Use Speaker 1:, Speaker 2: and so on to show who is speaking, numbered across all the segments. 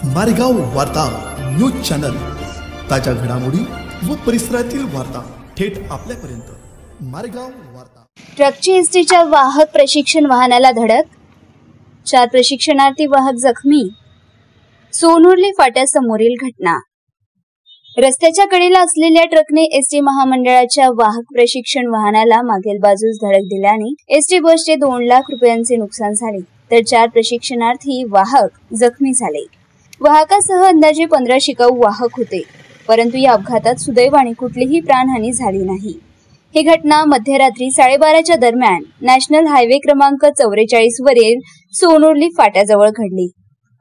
Speaker 1: मारेगाव वार्ता news channel, ताज्या घडामोडी व परिसरातील वार्ता थेट आपल्यापर्यंत। मारेगाव वार्ता।
Speaker 2: ट्रकची एसटीच्या वाहक प्रशिक्षण वाहनाला धडक, 4 प्रशिक्षणार्थी वाहक जखमी। सोनुर्ली फाट्यासमोरील घटना। रस्त्याच्या कडेला असलेल्या ट्रकने एसटी महामंडळाच्या वाहक प्रशिक्षण वाहनाला मागील बाजूस धडक दिल्याने एसटी बसचे 2 लाख रुपयांचे नुकसान झाले, तर 4 प्रशिक्षणार्थी वाहक जखमी झाले। वाहकासह अंदाजे 15 शिकाऊ वाहक होते, परंतु या अपघातात सुदैवाने कुठलीही प्राणहानी झाली नाही। ही घटना मध्यरात्री 12:30च्या दरम्यान नॅशनल हायवे क्रमांक 44 वरील सोनुर्ली फाट्याजवळ घडली।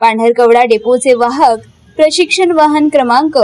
Speaker 2: पांढरकवडा डेपोचे वाहक प्रशिक्षण वाहन क्रमांक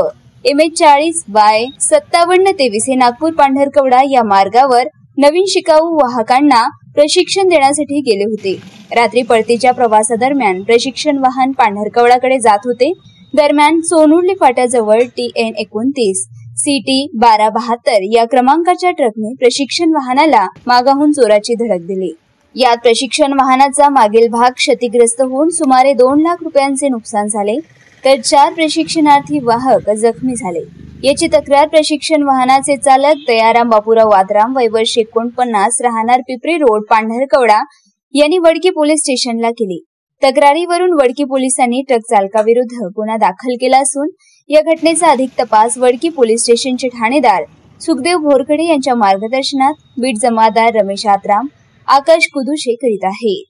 Speaker 2: MH40Y5723 हे नागपूर पांढरकवडा या मार्गावर नवीन शिकाऊ वाहकांना प्रशिक्षण देण्यासाठी गेले होते। रात्री परतीच्या प्रवासादरम्यान प्रशिक्षण वाहन पांढरकवडाकडे जात होते। दरम्यान सोनुर्ली फाट्याजवळ TN29 CT 1272 या क्रमांकाच्या ट्रकने प्रशिक्षण वाहनाला मागाहून जोराची धडक दिली। यात प्रशिक्षण वाहनाचा मागील भाग क्षतिग्रस्त होऊन सुमारे 2 लाख रुपयांचे नुकसान झाले, तर 4 प्रशिक्षणार्थी वाहक जखमी झाले। याची तक्रार प्रशिक्षण वाहनाचे चालक दयाराम बापूराव वादराम वय वर्ष 49 राहणार पिपरी रोड पांढरकवडा यांनी वडकी पोलीस स्टेशनला केली। तक्रारीवरून वडकी पोलिसांनी ट्रक चालकाविरुद्ध गुन्हा दाखल केला असून या घटनेचा अधिक तपास वडकी पोलीस स्टेशनचे ठाणेदार सुखदेव भोरकडे यांच्या मार्गदर्शनात बीट जमादार रमेश आत्राम, आकाश कुदुशे करीत आहेत।